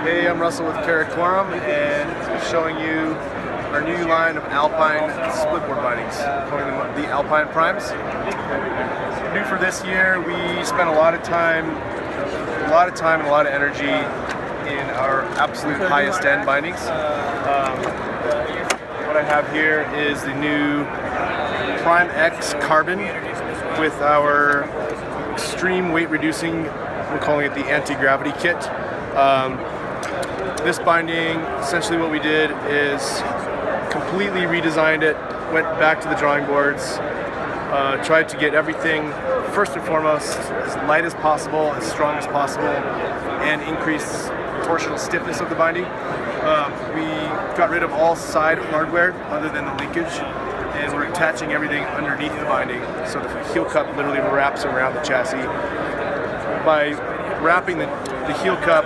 Hey, I'm Russell with Karakoram and showing you our new line of Alpine splitboard bindings, calling them the Alpine Primes. New for this year, we spent a lot of time and a lot of energy in our absolute highest end bindings. What I have here is the new Prime X Carbon with our extreme weight reducing, we're calling it the anti-gravity kit. This binding, essentially what we did is completely redesigned it, went back to the drawing boards, tried to get everything, first and foremost, as light as possible, as strong as possible, and increase torsional stiffness of the binding. We got rid of all side hardware other than the linkage, and we're attaching everything underneath the binding, so the heel cup literally wraps around the chassis. By wrapping the heel cup,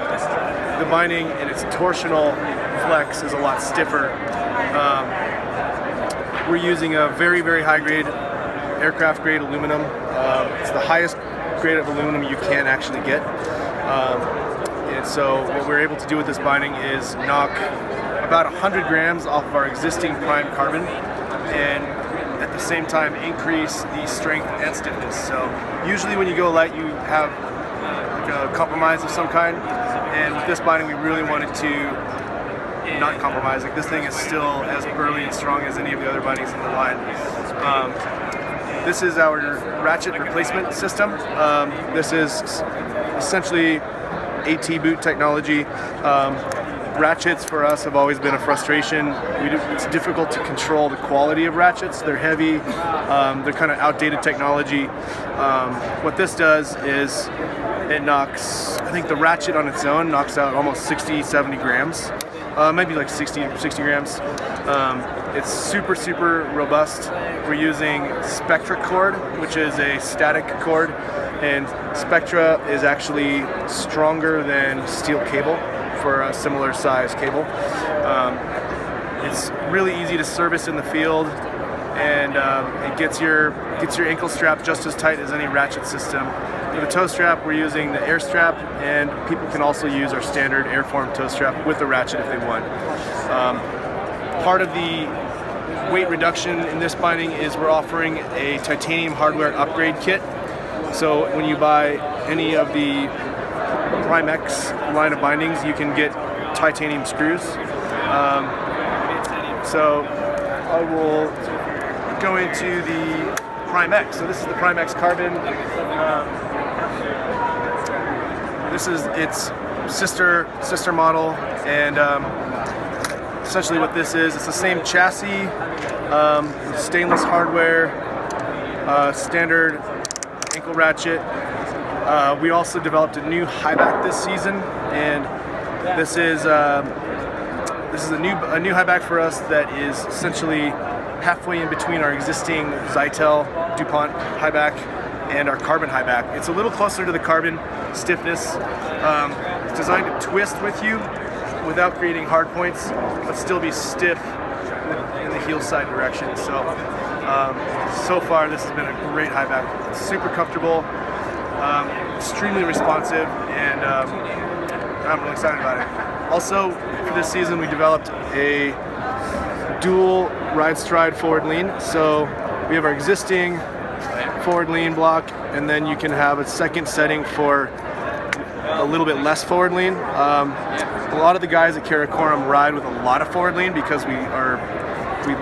the binding and its torsional flex is a lot stiffer. We're using a very, very high grade, aircraft grade aluminum. It's the highest grade of aluminum you can actually get. And so what we're able to do with this binding is knock about 100 grams off of our existing prime carbon, and at the same time increase the strength and stiffness. So usually when you go light, you have like a compromise of some kind, and with this binding we really wanted to not compromise. Like, this thing is still as burly and strong as any of the other bindings in the line. This is our ratchet replacement system. This is essentially AT boot technology. Ratchets for us have always been a frustration. It's difficult to control the quality of ratchets. They're heavy, they're kind of outdated technology. What this does is it knocks, I think the ratchet on its own knocks out almost 60-70 grams. Maybe like 60 grams. It's super, super robust. We're using Spectra cord, which is a static cord, and Spectra is actually stronger than steel cable for a similar size cable. It's really easy to service in the field, and it gets your ankle strap just as tight as any ratchet system. For the toe strap, we're using the air strap, and people can also use our standard airform toe strap with the ratchet if they want. Part of the weight reduction in this binding is we're offering a titanium hardware upgrade kit. So when you buy any of the Prime X line of bindings, you can get titanium screws. So I will go into the Prime X. So this is the Prime X Carbon. This is its sister model, and essentially what this is, it's the same chassis, stainless hardware, standard ankle ratchet. We also developed a new high back this season, and this is a new high back for us that is essentially halfway in between our existing Zytel DuPont high back and our carbon high back. It's a little closer to the carbon stiffness. It's designed to twist with you without creating hard points, but still be stiff in the heel side direction. So far this has been a great high back. It's super comfortable, extremely responsive, and I'm really excited about it. Also, for this season we developed a dual ride stride forward lean. So we have our existing forward lean block, and then you can have a second setting for a little bit less forward lean. A lot of the guys at Karakoram ride with a lot of forward lean because we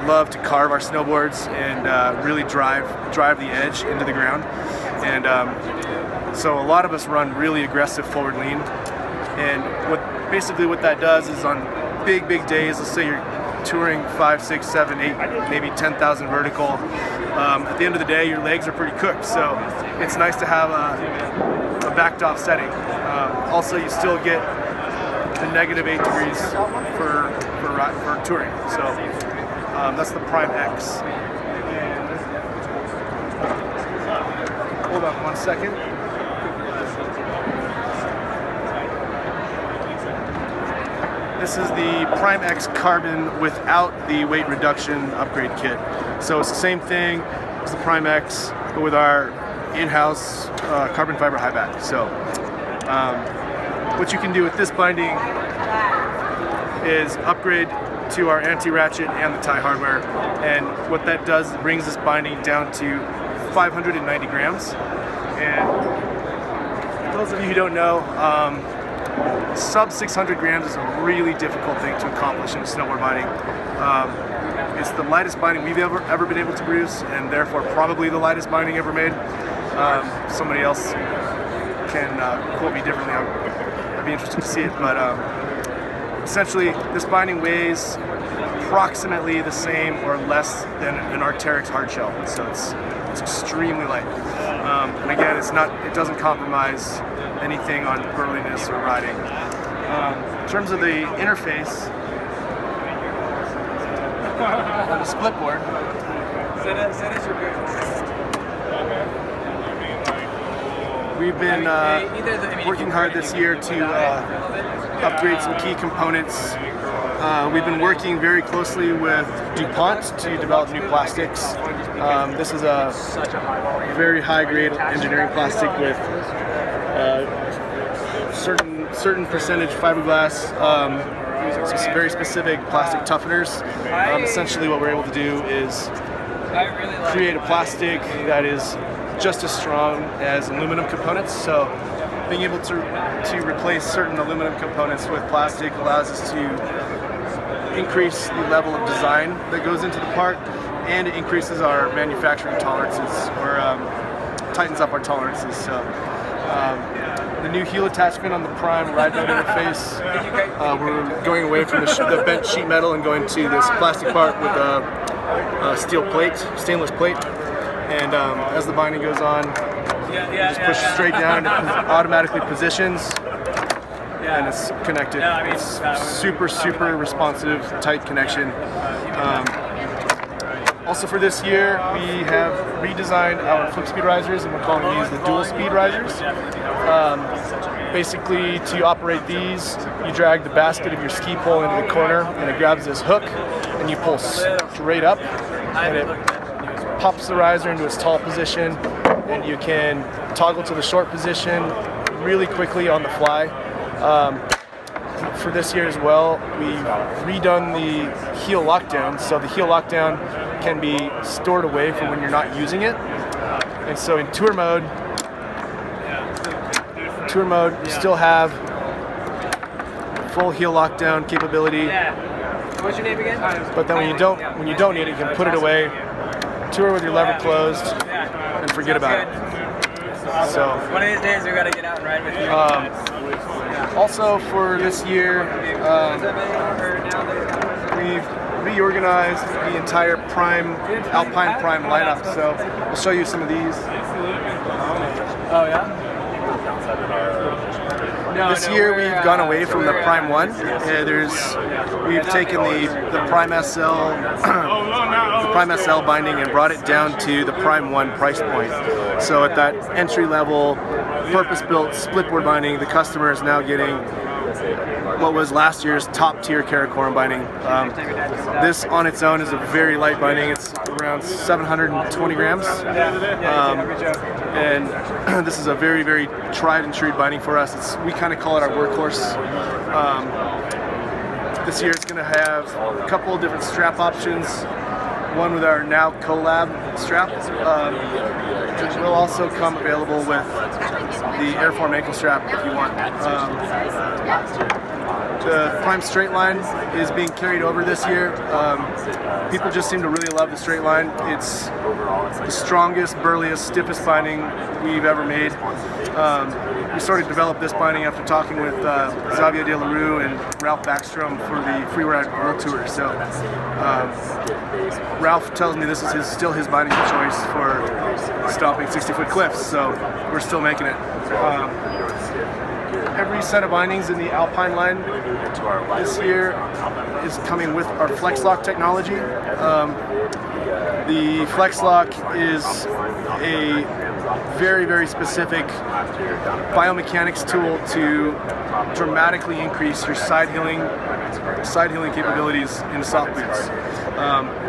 love to carve our snowboards and really drive the edge into the ground. And so a lot of us run really aggressive forward lean. And what that does is on big days, let's say you're touring 5, 6, 7, 8, maybe 10,000 vertical, at the end of the day your legs are pretty cooked, so it's nice to have a backed off setting. Also, you still get the -8 degrees for touring. So that's the Prime X. Hold on one second. This is the Prime X Carbon without the weight reduction upgrade kit. So it's the same thing as the Prime X, but with our in-house carbon fiber high back. So what you can do with this binding is upgrade to our anti-ratchet and the tie hardware, and what that does is brings this binding down to 590 grams. And for those of you who don't know, sub 600 grams is a really difficult thing to accomplish in a snowboard binding. It's the lightest binding we've ever been able to produce, and therefore probably the lightest binding ever made. Somebody else can quote me differently. I'd be interested to see it, but essentially this binding weighs approximately the same or less than an Arc'teryx hard shell, so it's extremely light. And again, it doesn't compromise anything on burliness or riding. In terms of the interface on the Splitboard, we've been working hard this year to upgrade some key components. We've been working very closely with DuPont to develop new plastics. This is a very high-grade engineering plastic with certain percentage fiberglass, some very specific plastic tougheners. Essentially, what we're able to do is create a plastic that is just as strong as aluminum components. So being able to replace certain aluminum components with plastic allows us to increase the level of design that goes into the part, and it increases our manufacturing tolerances, or tightens up our tolerances. So the new heel attachment on the Prime ride mode interface, we're going away from the bent sheet metal and going to this plastic part with a steel plate, stainless plate. And as the binding goes on, you just push straight down, it automatically positions, and it's connected. It's super responsive, tight connection. Also for this year, we have redesigned our flip speed risers, and we're calling these the dual speed risers. Basically, to operate these, you drag the basket of your ski pole into the corner, and it grabs this hook, and you pull straight up, and it pops the riser into its tall position, and you can toggle to the short position really quickly on the fly. For this year as well, we've redone the heel lockdown, so the heel lockdown can be stored away for when you're not using it. And so in tour mode, you still have full heel lockdown capability. What's your name again? But then when you don't need it, you can put it away, tour with your lever closed, and forget about it. So one of these days we gotta get out and ride with you. Also for this year, we've reorganized the entire Alpine Prime lineup. So I'll show you some of these. Oh yeah? This year we've gone away from the Prime 1. We've taken the Prime SL binding and brought it down to the Prime 1 price point. So at that entry level, purpose-built Splitboard binding, the customer is now getting what was last year's top tier Karakoram binding. This on its own is a very light binding. It's around 720 grams. And this is a very tried and true binding for us. We kind of call it our workhorse. This year it's going to have a couple of different strap options. One with our now collab strap. Which will also come available with the Airform ankle strap if you want. The Prime Straightline is being carried over this year. People just seem to really love the Straightline. It's the strongest, burliest, stiffest binding we've ever made. We started to develop this binding after talking with Xavier De La Rue and Ralph Backstrom for the Freeride World Tour. So Ralph tells me this is still his binding of choice for stomping 60-foot cliffs, so we're still making it. Every set of bindings in the Alpine line this year is coming with our FlexLock technology. The FlexLock is a very specific biomechanics tool to dramatically increase your side healing capabilities in soft boots.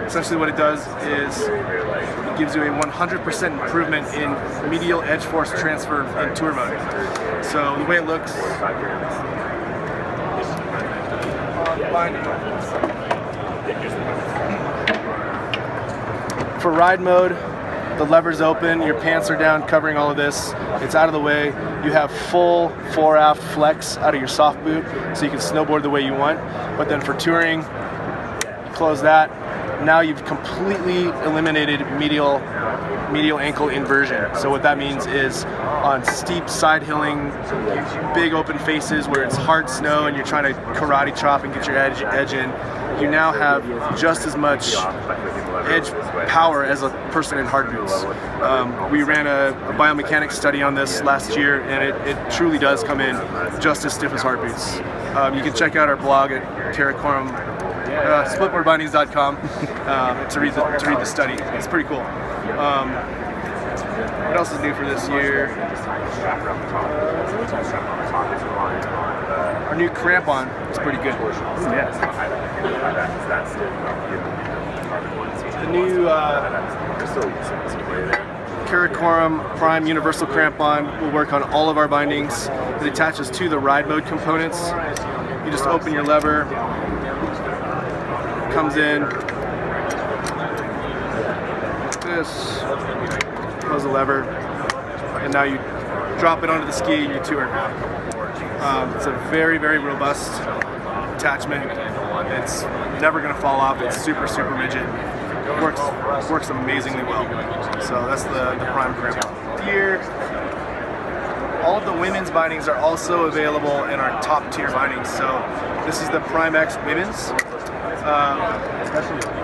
Essentially what it does is it gives you a 100% improvement in medial edge force transfer in tour mode. So the way it looks, for ride mode, the lever's open, your pants are down covering all of this, it's out of the way. You have full fore-aft flex out of your soft boot, so you can snowboard the way you want. But then for touring, close that. Now you've completely eliminated medial ankle inversion. So what that means is on steep side hilling, big open faces where it's hard snow and you're trying to karate chop and get your edge in, you now have just as much edge power as a person in hard boots. We ran a biomechanics study on this last year, and it truly does come in just as stiff as hard boots. You can check out our blog at Karakoram Splitboardbindings.com to read the study. It's pretty cool. What else is new for this year? Our new crampon is pretty good. Yes. The new Karakoram Prime Universal Crampon will work on all of our bindings. It attaches to the ride mode components. You just open your lever, comes in, this, close the lever, and now you drop it onto the ski and you tour. It's a very, very robust attachment. It's never going to fall off. It's super, super rigid. Works amazingly well. So that's the Prime Crampon. Here, all of the women's bindings are also available in our top tier bindings. So this is the Prime X Women's.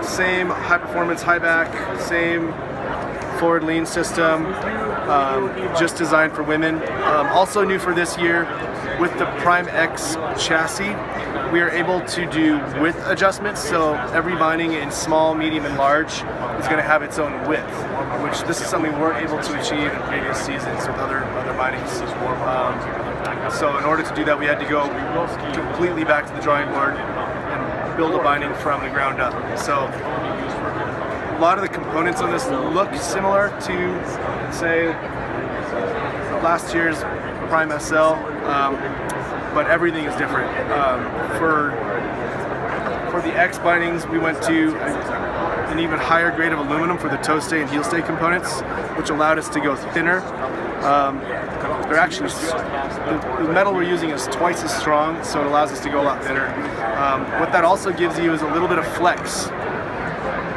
Same high performance, high back, same forward lean system, just designed for women. Also new for this year, with the Prime X chassis, we are able to do width adjustments. So every binding in small, medium, and large is going to have its own width, which this is something we weren't able to achieve in previous seasons with other bindings. So in order to do that, we had to go completely back to the drawing board and build a binding from the ground up. So a lot of the components on this look similar to, say, last year's Prime SL, but everything is different. For the X bindings, we went to an even higher grade of aluminum for the toe stay and heel stay components, which allowed us to go thinner. They're actually, the metal we're using is twice as strong, so it allows us to go a lot thinner. What that also gives you is a little bit of flex.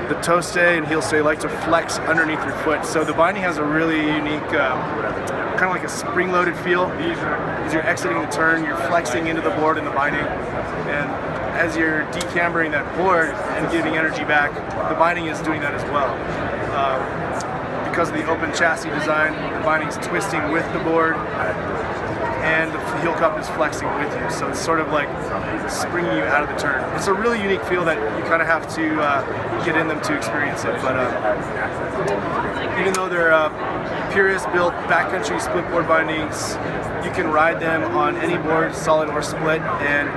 The toe stay and heel stay like to flex underneath your foot, so the binding has a really unique, kind of like a spring-loaded feel. As you're exiting the turn, you're flexing into the board in the binding, and as you're decambering that board and giving energy back, the binding is doing that as well. Because of the open chassis design, the binding's twisting with the board, and the heel cup is flexing with you, so it's sort of like springing you out of the turn. It's a really unique feel that you kind of have to get in them to experience it, but even though they're purist-built backcountry split board bindings, you can ride them on any board, solid or split, and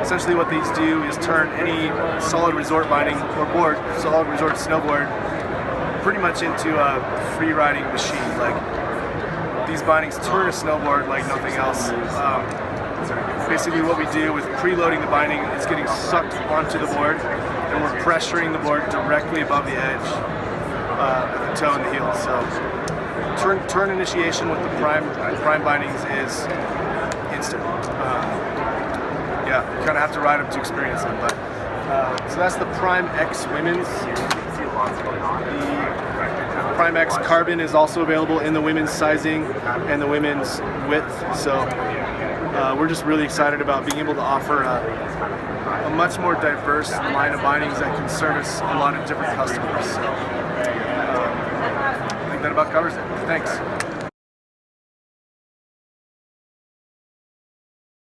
essentially what these do is turn any solid resort binding or board, solid resort snowboard, pretty much into a free riding machine. Like, these bindings turn a snowboard like nothing else. Basically what we do with preloading the binding is getting sucked onto the board, and we're pressuring the board directly above the edge at the toe and the heel. So turn initiation with the prime bindings is instant. Yeah, you kind of have to ride them to experience them. But so that's the Prime X Women's. The Prime X Carbon is also available in the women's sizing and the women's width. So we're just really excited about being able to offer a much more diverse line of bindings that can service a lot of different customers. So I think that about covers it. Thanks.